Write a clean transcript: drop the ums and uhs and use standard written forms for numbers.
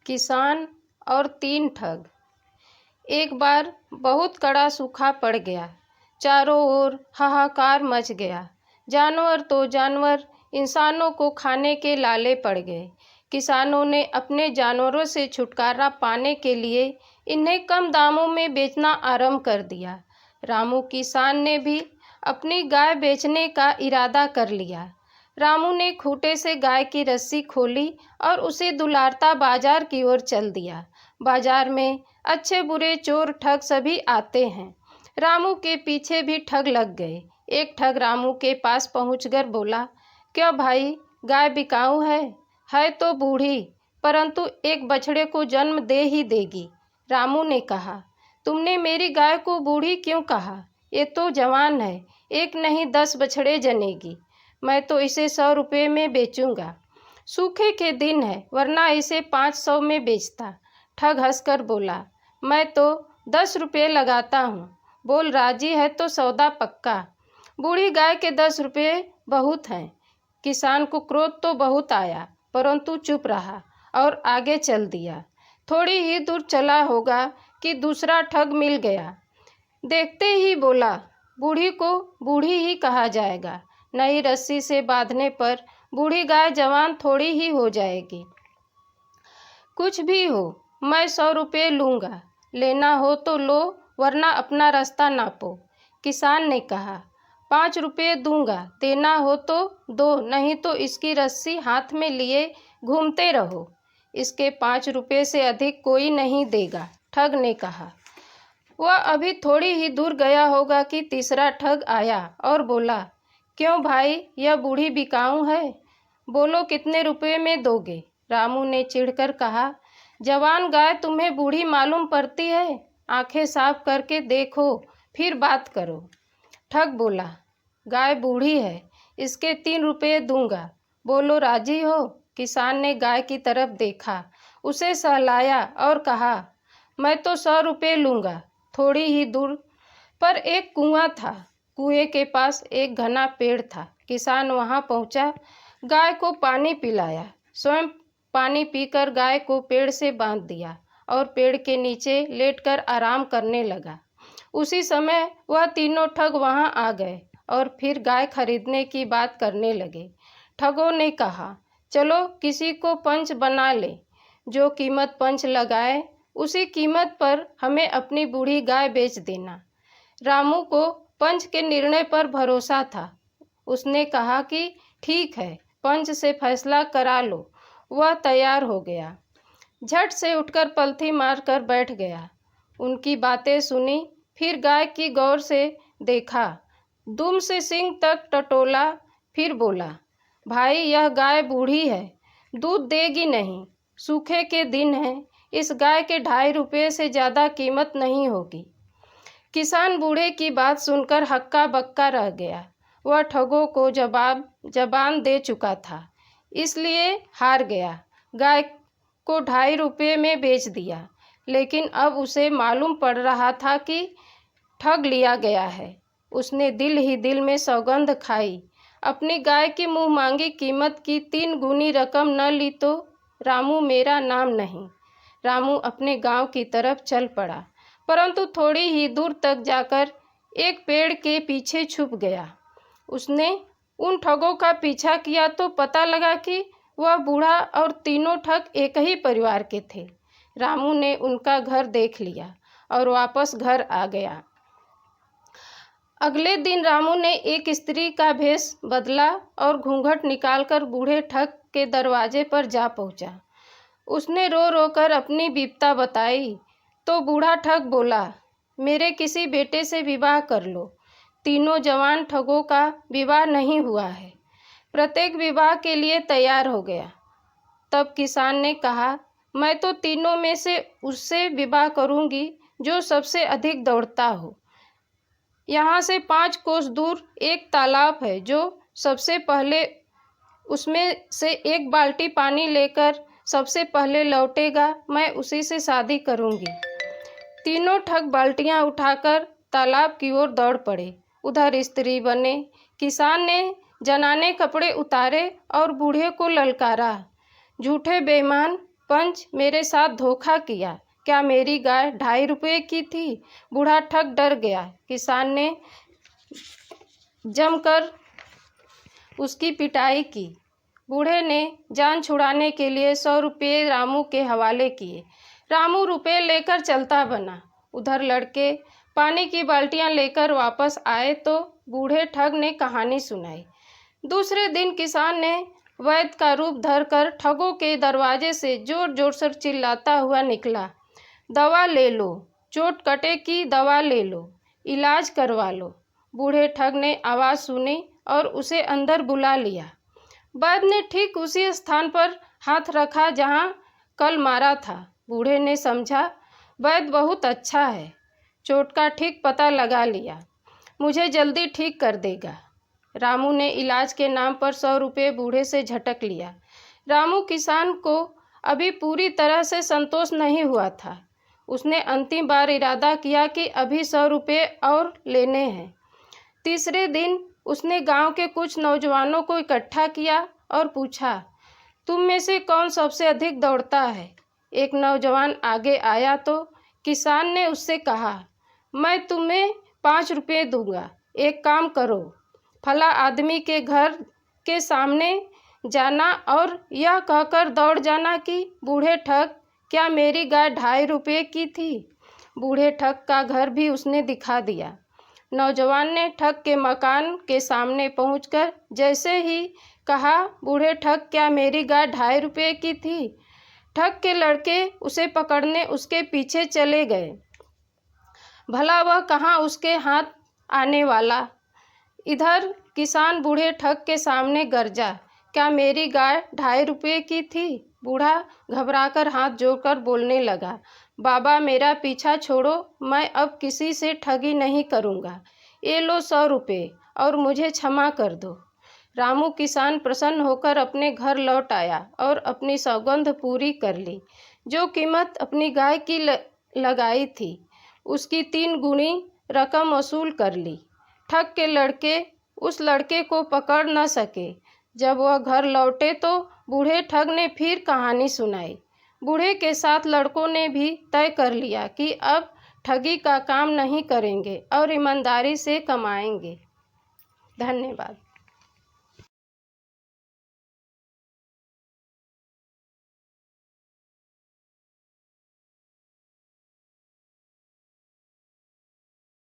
किसान और 3 ठग। एक बार बहुत कड़ा सूखा पड़ गया। चारों ओर हाहाकार मच गया। जानवर तो जानवर इंसानों को खाने के लाले पड़ गए। किसानों ने अपने जानवरों से छुटकारा पाने के लिए इन्हें कम दामों में बेचना आरंभ कर दिया। रामू किसान ने भी अपनी गाय बेचने का इरादा कर लिया। रामू ने खूंटे से गाय की रस्सी खोली और उसे दुलारता बाजार की ओर चल दिया। बाजार में अच्छे बुरे चोर ठग सभी आते हैं। रामू के पीछे भी ठग लग गए। एक ठग रामू के पास पहुंचकर बोला, क्यों भाई, गाय बिकाऊ है तो बूढ़ी, परंतु एक बछड़े को जन्म दे ही देगी। रामू ने कहा, तुमने मेरी गाय को बूढ़ी क्यों कहा? ये तो जवान है, एक नहीं 10 बछड़े जनेगी। मैं तो इसे 100 रुपये में बेचूंगा। सूखे के दिन है, वरना इसे 500 में बेचता। ठग हंसकर बोला, मैं तो 10 रुपये लगाता हूँ। बोल राजी है तो सौदा पक्का। बूढ़ी गाय के 10 रुपये बहुत हैं। किसान को क्रोध तो बहुत आया, परंतु चुप रहा और आगे चल दिया। थोड़ी ही दूर चला होगा कि दूसरा ठग मिल गया। देखते ही बोला, बूढ़ी को बूढ़ी ही कहा जाएगा। नई रस्सी से बांधने पर बूढ़ी गाय जवान थोड़ी ही हो जाएगी। कुछ भी हो, मैं 100 रुपये लूँगा। लेना हो तो लो, वरना अपना रास्ता नापो। किसान ने कहा, 5 रुपये दूंगा, देना हो तो दो, नहीं तो इसकी रस्सी हाथ में लिए घूमते रहो। इसके 5 रुपये से अधिक कोई नहीं देगा, ठग ने कहा। वह अभी थोड़ी ही दूर गया होगा कि तीसरा ठग आया और बोला, क्यों भाई, यह बूढ़ी बिकाऊ है? बोलो कितने रुपये में दोगे? रामू ने चिढ़कर कहा, जवान गाय तुम्हें बूढ़ी मालूम पड़ती है? आंखें साफ करके देखो, फिर बात करो। ठग बोला, गाय बूढ़ी है, इसके 3 रुपये दूंगा। बोलो राजी हो? किसान ने गाय की तरफ देखा, उसे सहलाया और कहा, मैं तो 100 रुपये लूँगा। थोड़ी ही दूर पर एक कुआं था। कुएं के पास एक घना पेड़ था। किसान वहां पहुंचा, गाय को पानी पिलाया, स्वयं पानी पीकर गाय को पेड़ से बांध दिया और पेड़ के नीचे लेटकर आराम करने लगा। उसी समय वह तीनों ठग वहां आ गए और फिर गाय खरीदने की बात करने लगे। ठगों ने कहा, चलो किसी को पंच बना ले, जो कीमत पंच लगाए उसी कीमत पर हमें अपनी बूढ़ी गाय बेच देना। रामू को पंच के निर्णय पर भरोसा था। उसने कहा कि ठीक है, पंच से फैसला करा लो। वह तैयार हो गया। झट से उठकर पलथी मारकर बैठ गया। उनकी बातें सुनी, फिर गाय की गौर से देखा, दुम से सींग तक टटोला, फिर बोला, भाई यह गाय बूढ़ी है, दूध देगी नहीं। सूखे के दिन है, इस गाय के 2.5 रुपये से ज़्यादा कीमत नहीं होगी। किसान बूढ़े की बात सुनकर हक्का बक्का रह गया। वह ठगों को जबान दे चुका था, इसलिए हार गया। गाय को 2.5 रुपये में बेच दिया, लेकिन अब उसे मालूम पड़ रहा था कि ठग लिया गया है। उसने दिल ही दिल में सौगंध खाई, अपनी गाय की मुँह मांगी कीमत की 3 गुनी रकम न ली तो रामू मेरा नाम नहीं। रामू अपने गांव की तरफ चल पड़ा, परंतु थोड़ी ही दूर तक जाकर एक पेड़ के पीछे छुप गया। उसने उन ठगों का पीछा किया तो पता लगा कि वह बूढ़ा और तीनों ठग एक ही परिवार के थे। रामू ने उनका घर देख लिया और वापस घर आ गया। अगले दिन रामू ने एक स्त्री का भेष बदला और घूंघट निकालकर बूढ़े ठग के दरवाजे पर जा पहुंचा। उसने रो रो कर अपनी विपदा बताई तो बूढ़ा ठग बोला, मेरे किसी बेटे से विवाह कर लो। तीनों जवान ठगों का विवाह नहीं हुआ है। प्रत्येक विवाह के लिए तैयार हो गया। तब किसान ने कहा, मैं तो तीनों में से उससे विवाह करूंगी जो सबसे अधिक दौड़ता हो। यहाँ से 5 कोस दूर एक तालाब है, जो सबसे पहले उसमें से 1 बाल्टी पानी लेकर सबसे पहले लौटेगा, मैं उसी से शादी करूंगी। तीनों ठग बाल्टियां उठाकर तालाब की ओर दौड़ पड़े। उधर स्त्री बने। किसान ने जनाने कपड़े उतारे और बूढ़े को ललकारा, झूठे बेईमान, पंच मेरे साथ धोखा किया। क्या मेरी गाय 2.5 रुपये की थी? बूढ़ा ठग डर गया। किसान ने जमकर उसकी पिटाई की। बूढ़े ने जान छुड़ाने के लिए 100 रुपये रामू के हवाले किए। रामू रुपये लेकर चलता बना। उधर लड़के पानी की बाल्टियां लेकर वापस आए तो बूढ़े ठग ने कहानी सुनाई। दूसरे दिन किसान ने वैद्य का रूप धरकर ठगों के दरवाजे से जोर जोर से चिल्लाता हुआ निकला। दवा ले लो, चोट कटे की दवा ले लो, इलाज करवा लो। बूढ़े ठग ने आवाज़ सुनी और उसे अंदर बुला लिया। वैद्य ने ठीक उसी स्थान पर हाथ रखा जहां कल मारा था। बूढ़े ने समझा, वैद्य बहुत अच्छा है, चोट का ठीक पता लगा लिया, मुझे जल्दी ठीक कर देगा। रामू ने इलाज के नाम पर 100 रुपये बूढ़े से झटक लिया। रामू किसान को अभी पूरी तरह से संतोष नहीं हुआ था। उसने अंतिम बार इरादा किया कि अभी 100 रुपये और लेने हैं। तीसरे दिन उसने गांव के कुछ नौजवानों को इकट्ठा किया और पूछा, तुम में से कौन सबसे अधिक दौड़ता है? एक नौजवान आगे आया तो किसान ने उससे कहा, मैं तुम्हें 5 रुपये दूंगा। एक काम करो, फला आदमी के घर के सामने जाना और यह कहकर दौड़ जाना कि बूढ़े ठग, क्या मेरी गाय 2.5 रुपये की थी? बूढ़े ठग का घर भी उसने दिखा दिया। नौजवान ने ठग के मकान के सामने पहुंचकर जैसे ही कहा, बूढ़े ठग, क्या मेरी गाय 2.5 रुपये की थी? ठग के लड़के उसे पकड़ने उसके पीछे चले गए। भला वह कहाँ उसके हाथ आने वाला। इधर किसान बूढ़े ठग के सामने गरजा, क्या मेरी गाय 2.5 रुपये की थी? बूढ़ा घबराकर हाथ जोड़कर बोलने लगा, बाबा मेरा पीछा छोड़ो, मैं अब किसी से ठगी नहीं करूँगा। ये लो 100 रुपये और मुझे क्षमा कर दो। रामू किसान प्रसन्न होकर अपने घर लौट आया और अपनी सौगंध पूरी कर ली। जो कीमत अपनी गाय की लगाई थी उसकी 3 गुनी रकम वसूल कर ली। ठग के लड़के उस लड़के को पकड़ न सके। जब वह घर लौटे तो बूढ़े ठग ने फिर कहानी सुनाई। बूढ़े के साथ लड़कों ने भी तय कर लिया कि अब ठगी का काम नहीं करेंगे और ईमानदारी से कमाएंगे। धन्यवाद।